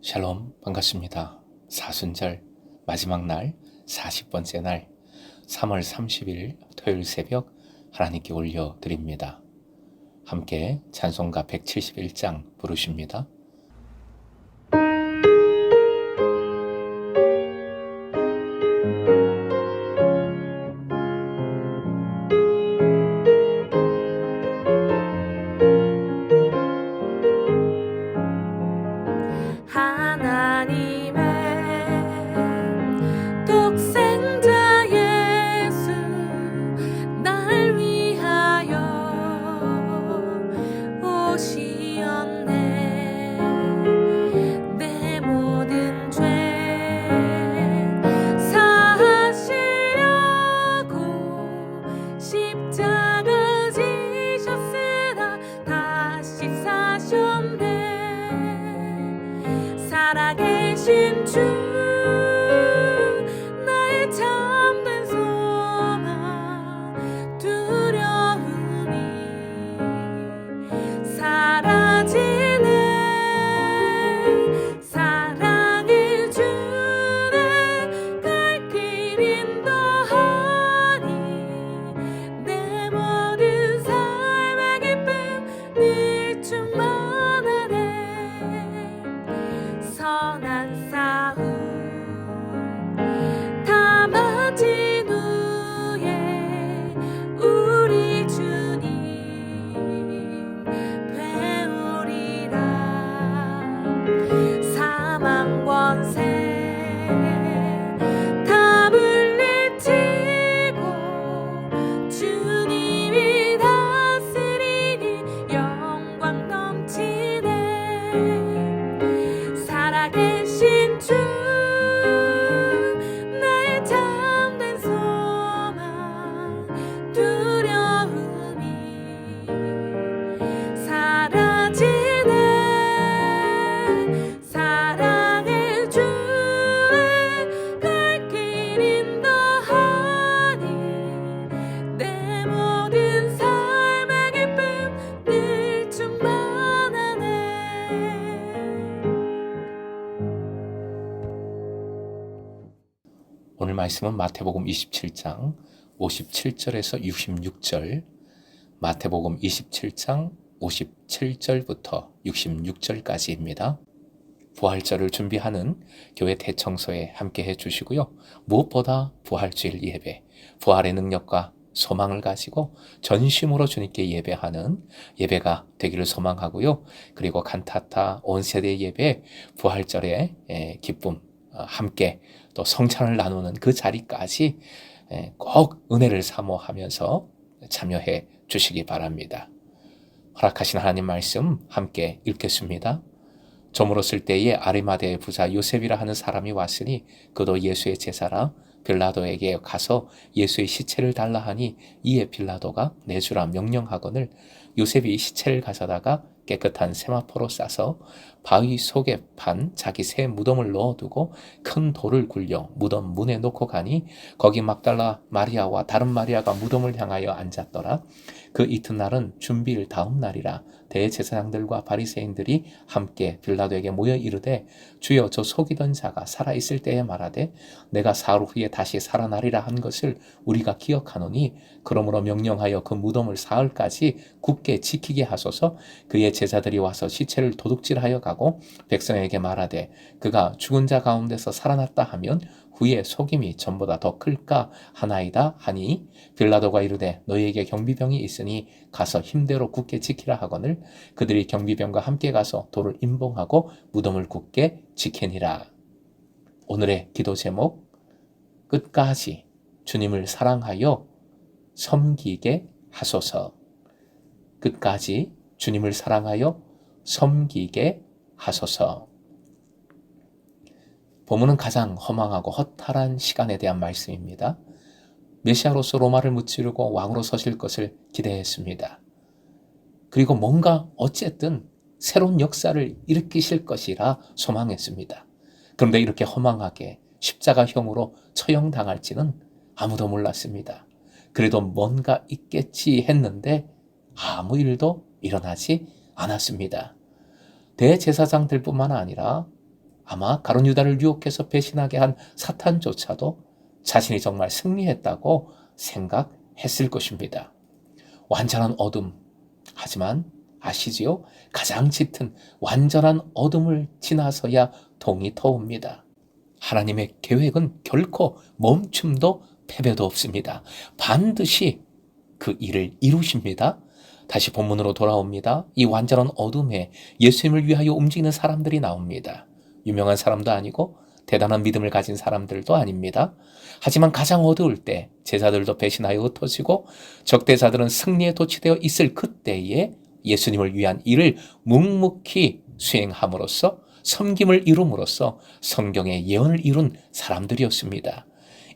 샬롬, 반갑습니다. 사순절 마지막 날 40번째 날 3월 30일 토요일 새벽 하나님께 올려드립니다. 함께 찬송가 171장 부르십니다. 살아계신 주 나의 참된 소망 두려움이 사라지네 사랑의 주를 갈 길 인도하니 내 모든 삶의 기쁨 늘 충만하네 선한 싸움 다 마친 후에 우리 주님 배우리라 사망 권세 다 물리치고 주님이 다스리니 영광 넘치네 살아계신 주 나의 참된 소망 두려움이 사라지네 사랑의 주의 갈 길 인도하니 내 모든 삶의 기쁨 늘 충만하네 오늘 말씀은 마태복음 27장 57절에서 66절, 마태복음 27장 57절부터 66절까지입니다. 부활절을 준비하는 교회 대청소에 함께 해주시고요. 무엇보다 부활주일 예배, 부활의 능력과 소망을 가지고 전심으로 주님께 예배하는 예배가 되기를 소망하고요. 그리고 간타타 온 세대 예배, 부활절의 기쁨 함께 또 성찬을 나누는 그 자리까지 꼭 은혜를 사모하면서 참여해 주시기 바랍니다. 허락하신 하나님 말씀 함께 읽겠습니다. 저물었을 때에 아리마대의 부자 요셉이라 하는 사람이 왔으니 그도 예수의 제자라 빌라도에게 가서 예수의 시체를 달라 하니 이에 빌라도가 내주라 명령하거늘 요셉이 시체를 가져다가 깨끗한 세마포로 싸서 바위 속에 판 자기 새 무덤을 넣어두고 큰 돌을 굴려 무덤 문에 놓고 가니 거기 막달라 마리아와 다른 마리아가 무덤을 향하여 앉았더라. 그 이튿날은 준비일 다음 날이라. 대제사장들과 바리새인들이 함께 빌라도에게 모여 이르되 주여 저 속이던 자가 살아있을 때에 말하되 내가 사흘 후에 다시 살아나리라 한 것을 우리가 기억하노니 그러므로 명령하여 그 무덤을 사흘까지 굳게 지키게 하소서. 그의 제자들이 와서 시체를 도둑질하여 가고 백성에게 말하되 그가 죽은 자 가운데서 살아났다 하면 후에 속임이 전보다 더 클까 하나이다 하니 빌라도가 이르되 너희에게 경비병이 있으니 가서 힘대로 굳게 지키라 하거늘 그들이 경비병과 함께 가서 돌을 임봉하고 무덤을 굳게 지키니라. 오늘의 기도 제목, 끝까지 주님을 사랑하여 섬기게 하소서. 끝까지 주님을 사랑하여 섬기게 하소서. 본문은 가장 허망하고 허탈한 시간에 대한 말씀입니다. 메시아로서 로마를 무찌르고 왕으로 서실 것을 기대했습니다. 그리고 뭔가 어쨌든 새로운 역사를 일으키실 것이라 소망했습니다. 그런데 이렇게 허망하게 십자가형으로 처형당할지는 아무도 몰랐습니다. 그래도 뭔가 있겠지 했는데 아무 일도 일어나지 않았습니다. 대제사장들뿐만 아니라 아마 가룟 유다를 유혹해서 배신하게 한 사탄조차도 자신이 정말 승리했다고 생각했을 것입니다. 완전한 어둠. 하지만 아시지요? 가장 짙은 완전한 어둠을 지나서야 동이 터옵니다. 하나님의 계획은 결코 멈춤도 패배도 없습니다. 반드시 그 일을 이루십니다. 다시 본문으로 돌아옵니다. 이 완전한 어둠에 예수님을 위하여 움직이는 사람들이 나옵니다. 유명한 사람도 아니고 대단한 믿음을 가진 사람들도 아닙니다. 하지만 가장 어두울 때 제자들도 배신하여 흩어지고 적대자들은 승리에 도취되어 있을 그때에 예수님을 위한 일을 묵묵히 수행함으로써 섬김을 이룸으로써 성경의 예언을 이룬 사람들이었습니다.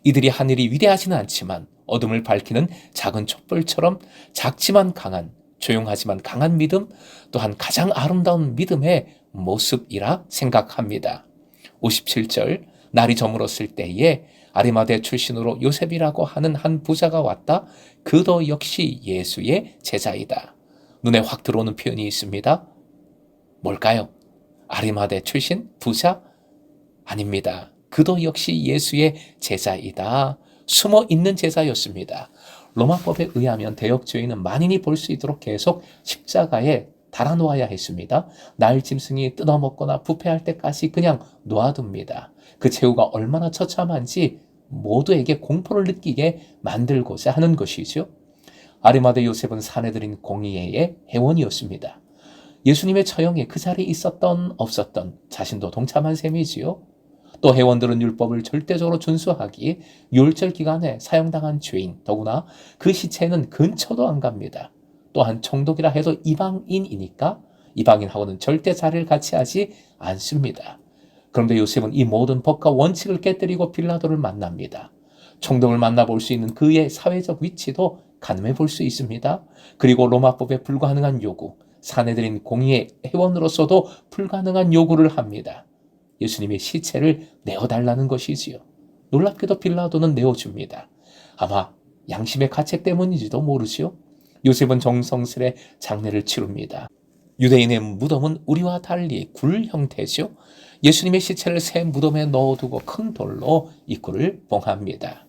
이들이 한 일이 위대하지는 않지만 어둠을 밝히는 작은 촛불처럼 작지만 강한, 조용하지만 강한 믿음, 또한 가장 아름다운 믿음의 모습이라 생각합니다. 57절, 날이 저물었을 때에 아리마대 출신으로 요셉이라고 하는 한 부자가 왔다. 그도 역시 예수의 제자이다. 눈에 확 들어오는 표현이 있습니다. 뭘까요? 아리마대 출신? 부자? 아닙니다. 그도 역시 예수의 제자이다. 숨어 있는 제자였습니다. 로마법에 의하면 대역죄인은 만인이 볼 수 있도록 계속 십자가에 달아놓아야 했습니다. 날 짐승이 뜯어먹거나 부패할 때까지 그냥 놓아둡니다. 그 최후가 얼마나 처참한지 모두에게 공포를 느끼게 만들고자 하는 것이죠. 아리마대 요셉은 사내들인 공의회의 회원이었습니다. 예수님의 처형에 그 자리에 있었던 없었던 자신도 동참한 셈이지요. 또 회원들은 율법을 절대적으로 준수하기 율절 기간에 사형당한 죄인, 더구나 그 시체는 근처도 안 갑니다. 또한 총독이라 해도 이방인이니까 이방인하고는 절대 자리를 같이 하지 않습니다. 그런데 요셉은 이 모든 법과 원칙을 깨뜨리고 빌라도를 만납니다. 총독을 만나볼 수 있는 그의 사회적 위치도 가늠해 볼 수 있습니다. 그리고 로마법에 불가능한 요구, 사내들인 공의의 회원으로서도 불가능한 요구를 합니다. 예수님의 시체를 내어달라는 것이지요. 놀랍게도 빌라도는 내어줍니다. 아마 양심의 가책 때문인지도 모르지요. 요셉은 정성스레 장례를 치릅니다. 유대인의 무덤은 우리와 달리 굴 형태죠. 예수님의 시체를 새 무덤에 넣어두고 큰 돌로 입구를 봉합니다.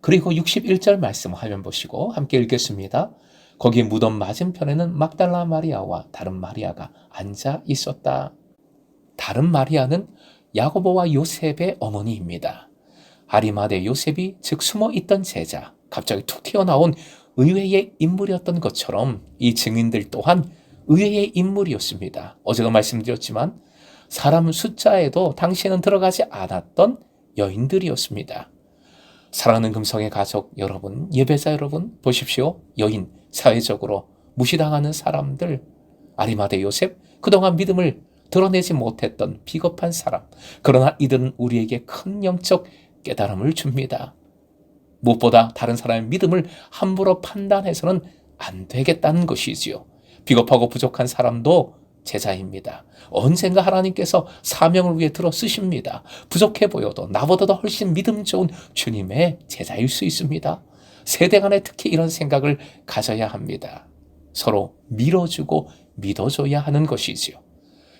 그리고 61절 말씀 화면 보시고 함께 읽겠습니다. 거기 무덤 맞은편에는 막달라 마리아와 다른 마리아가 앉아 있었다. 다른 마리아는 야고보와 요셉의 어머니입니다. 아리마대 요셉이 즉 숨어 있던 제자, 갑자기 툭 튀어나온 의외의 인물이었던 것처럼 이 증인들 또한 의외의 인물이었습니다. 어제도 말씀드렸지만 사람 숫자에도 당시에는 들어가지 않았던 여인들이었습니다. 사랑하는 금성의 가족 여러분, 예배자 여러분, 보십시오. 여인, 사회적으로 무시당하는 사람들, 아리마대 요셉, 그동안 믿음을 드러내지 못했던 비겁한 사람. 그러나 이들은 우리에게 큰 영적 깨달음을 줍니다. 무엇보다 다른 사람의 믿음을 함부로 판단해서는 안 되겠다는 것이지요. 비겁하고 부족한 사람도 제자입니다. 언젠가 하나님께서 사명을 위해 들어 쓰십니다. 부족해 보여도 나보다도 훨씬 믿음 좋은 주님의 제자일 수 있습니다. 세대 간에 특히 이런 생각을 가져야 합니다. 서로 밀어주고 믿어줘야 하는 것이지요.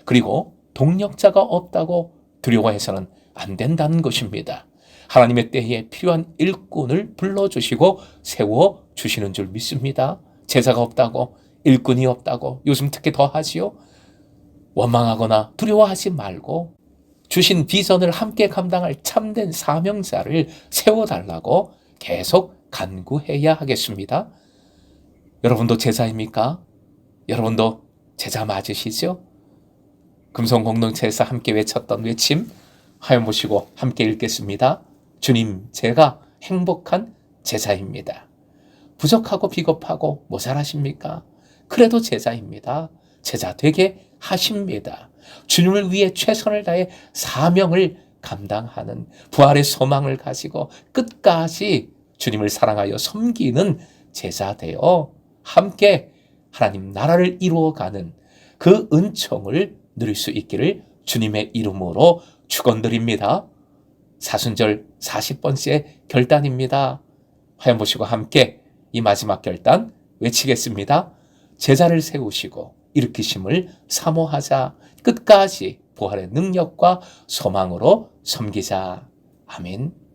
그리고 동력자가 없다고 두려워해서는 안 된다는 것입니다. 하나님의 때에 필요한 일꾼을 불러주시고 세워주시는 줄 믿습니다. 제자가 없다고, 일꾼이 없다고 요즘 특히 더 하지요. 원망하거나 두려워하지 말고 주신 비전을 함께 감당할 참된 사명자를 세워달라고 계속 간구해야 하겠습니다. 여러분도 제자입니까? 여러분도 제자 맞으시죠? 금성공동체에서 함께 외쳤던 외침 화면 보시고 함께 읽겠습니다. 주님, 제가 행복한 제자입니다. 부족하고 비겁하고 모자라십니까? 그래도 제자입니다. 제자 되게 하십니다. 주님을 위해 최선을 다해 사명을 감당하는 부활의 소망을 가지고 끝까지 주님을 사랑하여 섬기는 제자 되어 함께 하나님 나라를 이루어가는 그 은총을 누릴 수 있기를 주님의 이름으로 축원드립니다. 사순절 40번째 결단입니다. 화면 보시고 함께 이 마지막 결단 외치겠습니다. 제자를 세우시고 일으키심을 사모하자. 끝까지 부활의 능력과 소망으로 섬기자. 아멘.